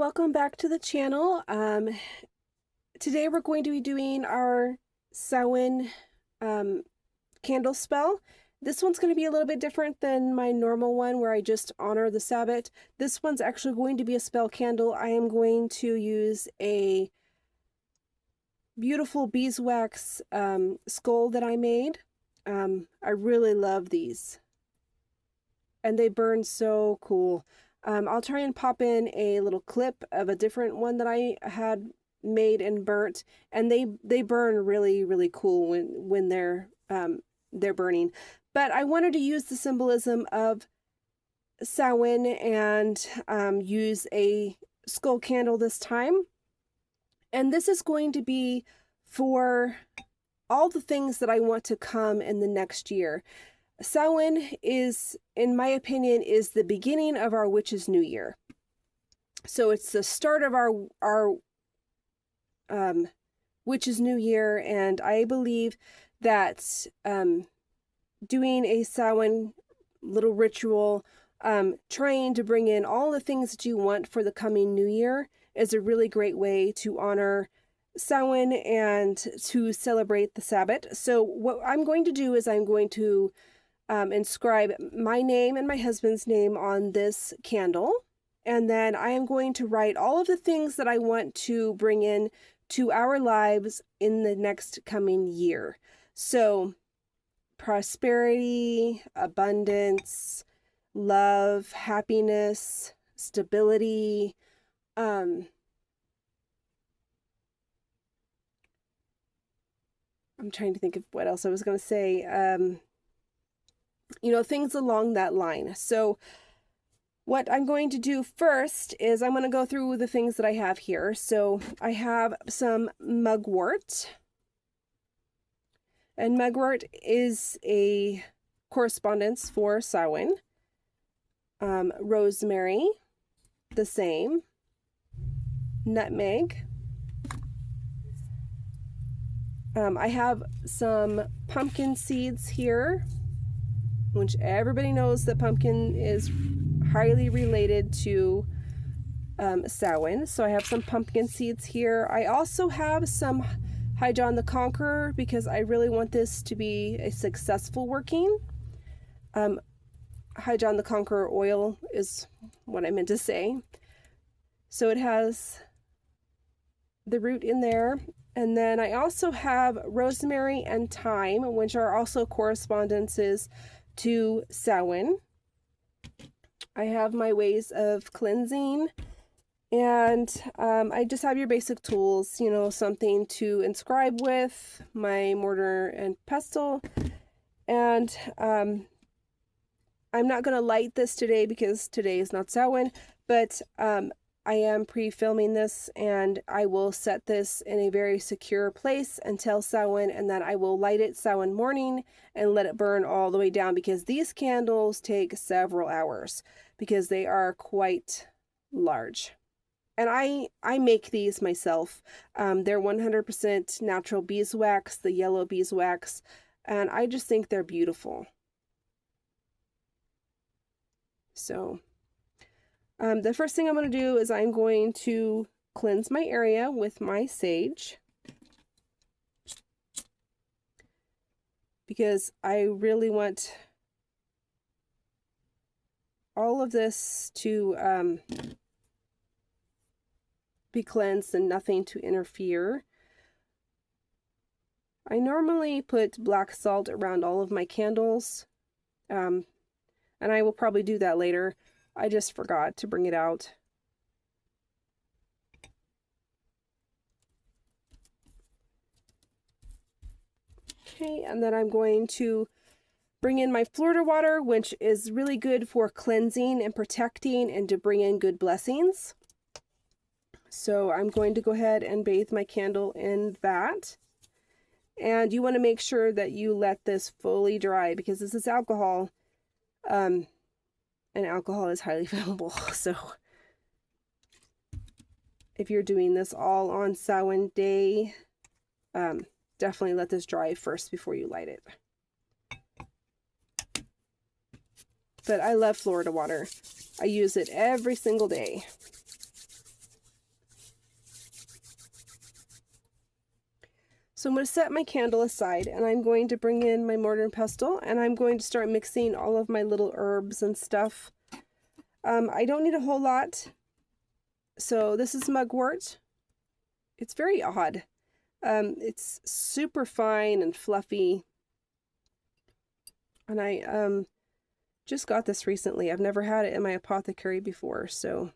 welcome back to the channel. Today we're going to be doing our Samhain candle spell. This one's going to be a little bit different than my normal one where I just honor the Sabbath. This one's actually going to be a spell candle. I am going to use a beautiful beeswax skull that I made. I really love these, and they burn so cool. I'll try and pop in a little clip of a different one that I had made and burnt, and they burn really, really cool when they're burning. But I wanted to use the symbolism of Samhain and use a skull candle this time. And this is going to be for all the things that I want to come in the next year. Samhain is, in my opinion, is the beginning of our Witch's New Year. So it's the start of our Witch's New Year, and I believe that doing a Samhain little ritual, trying to bring in all the things that you want for the coming New Year is a really great way to honor Samhain and to celebrate the Sabbath. So what I'm going to do is I'm going to inscribe my name and my husband's name on this candle, and then I am going to write all of the things that I want to bring in to our lives in the next coming year. So prosperity, abundance, love, happiness, stability, I'm trying to think of what else I was going to say. Things along that line. So what I'm going to do first is I'm going to go through the things that I have here. So I have some mugwort. And mugwort is a correspondence for Samhain. Rosemary, the same. Nutmeg. I have some pumpkin seeds here, which everybody knows that pumpkin is highly related to Samhain. So I have some pumpkin seeds here. I also have some John the Conqueror because I really want this to be a successful working. John the Conqueror oil is what I meant to say. So it has the root in there. And then I also have rosemary and thyme, which are also correspondences to Samhain. I have my ways of cleansing, and I just have your basic tools, something to inscribe with, my mortar and pestle, and I'm not going to light this today because today is not Samhain, but I am pre-filming this, and I will set this in a very secure place until Samhain, and then I will light it Samhain morning and let it burn all the way down, because these candles take several hours because they are quite large. And I make these myself. They're 100% natural beeswax, the yellow beeswax, and I just think they're beautiful. So the first thing I'm going to do is I'm going to cleanse my area with my sage, because I really want all of this to be cleansed and nothing to interfere. I normally put black salt around all of my candles, and I will probably do that later. I just forgot to bring it out. Okay, and then I'm going to bring in my Florida water, which is really good for cleansing and protecting and to bring in good blessings. So I'm going to go ahead and bathe my candle in that. And you want to make sure that you let this fully dry, because this is alcohol. And alcohol is highly flammable, so if you're doing this all on Samhain day, definitely let this dry first before you light it. But I love Florida water. I use it every single day. So I'm going to set my candle aside, and I'm going to bring in my mortar and pestle, and I'm going to start mixing all of my little herbs and stuff. I don't need a whole lot. So this is mugwort. It's very odd. It's super fine and fluffy. And I just got this recently. I've never had it in my apothecary before, so.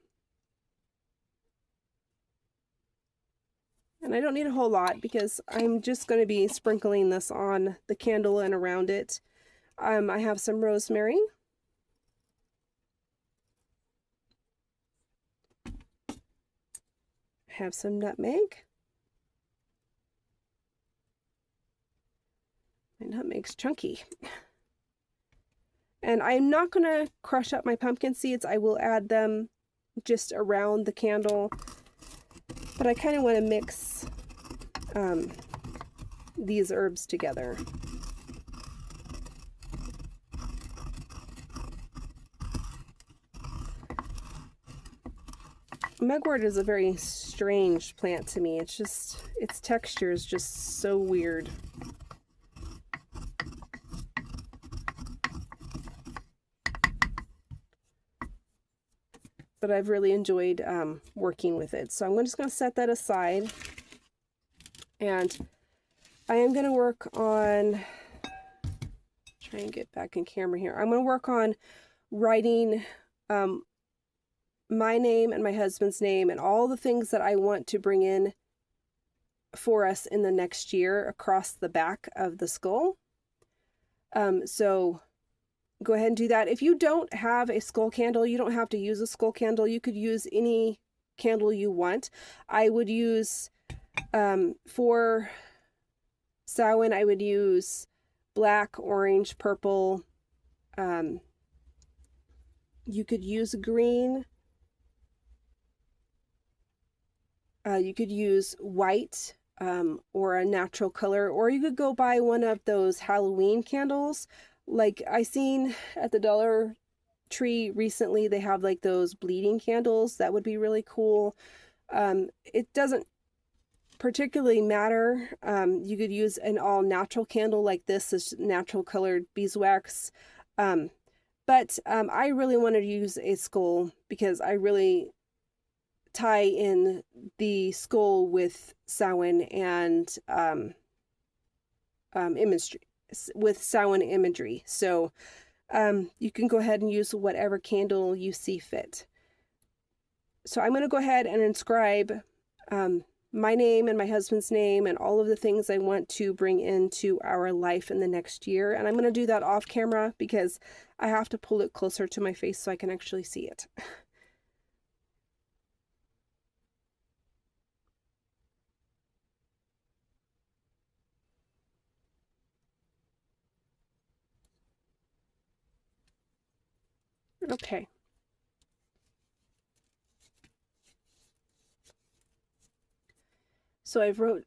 And I don't need a whole lot because I'm just going to be sprinkling this on the candle and around it. I have some rosemary. I have some nutmeg. My nutmeg's chunky. And I'm not going to crush up my pumpkin seeds. I will add them just around the candle. But I kind of want to mix these herbs together. Mugwort is a very strange plant to me. It's just, its texture is just so weird. But I've really enjoyed working with it. So I'm just going to set that aside. And I am going to work on, try and get back in camera here. I'm going to work on writing my name and my husband's name and all the things that I want to bring in for us in the next year across the back of the skull. So go ahead and do that. If you don't have a skull candle, you don't have to use a skull candle. You could use any candle you want. I would use, for Samhain, I would use black, orange, purple. You could use green. You could use white or a natural color, or you could go buy one of those Halloween candles. Like I seen at the Dollar Tree recently, they have like those bleeding candles. That would be really cool. It doesn't particularly matter. You could use an all natural candle like this is natural colored beeswax. But I really wanted to use a skull because I really tie in the skull with Samhain and imagery. With Samhain imagery. So you can go ahead and use whatever candle you see fit. So I'm going to go ahead and inscribe my name and my husband's name and all of the things I want to bring into our life in the next year. And I'm going to do that off camera because I have to pull it closer to my face so I can actually see it. Okay. So I wrote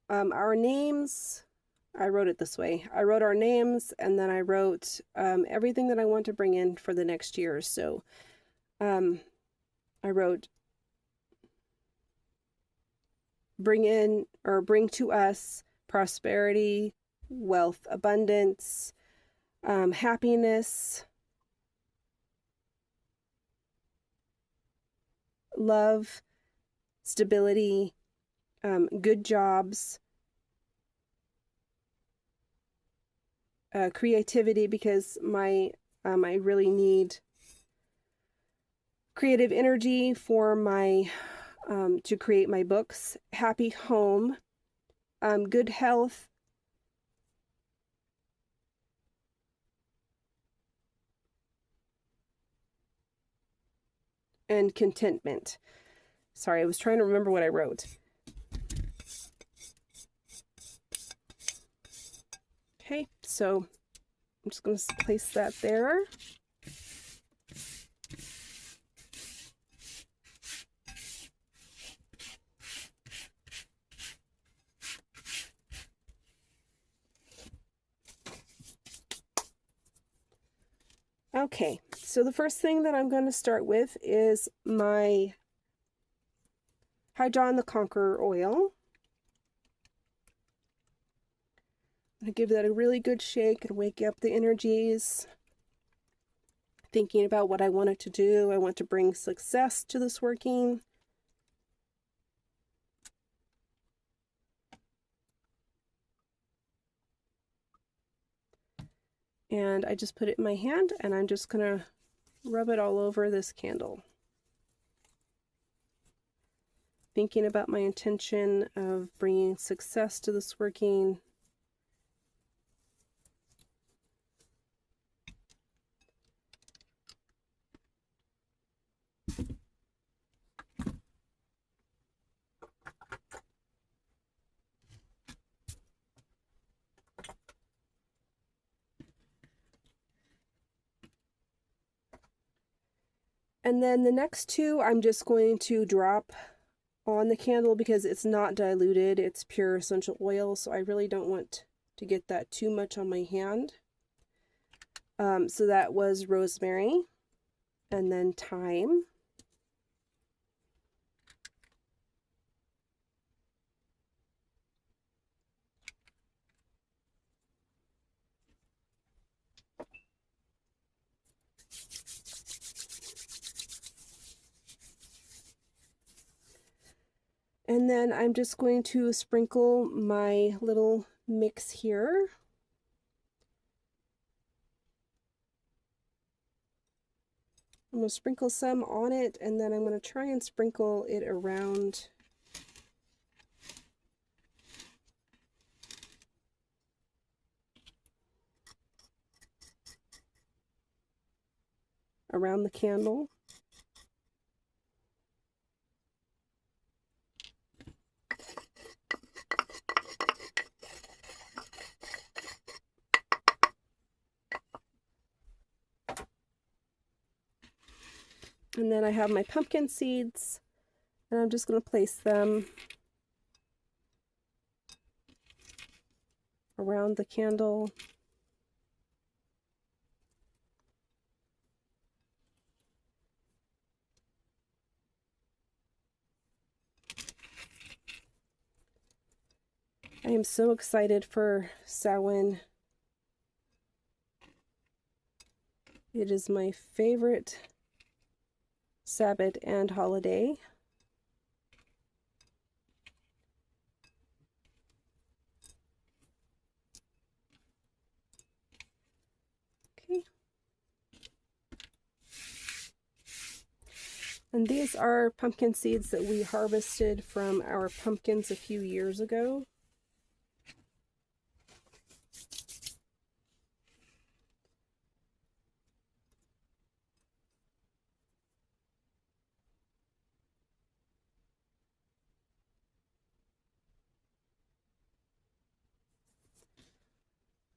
our names. I wrote it this way. I wrote our names, and then I wrote everything that I want to bring in for the next year. So I wrote bring in or bring to us prosperity, wealth, abundance, happiness, love, stability, good jobs, creativity, because I really need creative energy for my to create my books. Happy home, good health, and contentment. Sorry, I was trying to remember what I wrote. Okay, so I'm just going to place that there. Okay, so the first thing that I'm going to start with is my Hydron the Conqueror oil. I'm going to give that a really good shake and wake up the energies. Thinking about what I wanted to do. I want to bring success to this working. And I just put it in my hand and I'm just going to rub it all over this candle. Thinking about my intention of bringing success to this working. And then the next two I'm just going to drop on the candle because it's not diluted, it's pure essential oil, so I really don't want to get that too much on my hand. So that was rosemary, and then thyme, and then I'm just going to sprinkle my little mix here. I'm going to sprinkle some on it, and then I'm going to try and sprinkle it around the candle. And then I have my pumpkin seeds, and I'm just going to place them around the candle. I am so excited for Samhain. It is my favorite Sabbath and holiday. Okay. And these are pumpkin seeds that we harvested from our pumpkins a few years ago.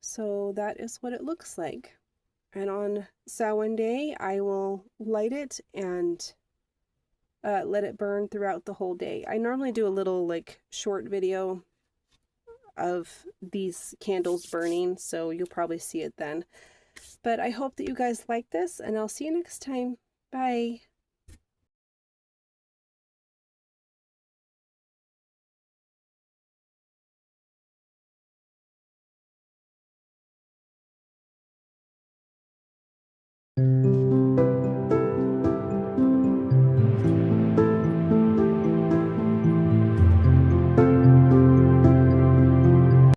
So that is what it looks like. And on Samhain Day, I will light it and let it burn throughout the whole day. I normally do a little like short video of these candles burning, so you'll probably see it then. But I hope that you guys like this, and I'll see you next time. Bye.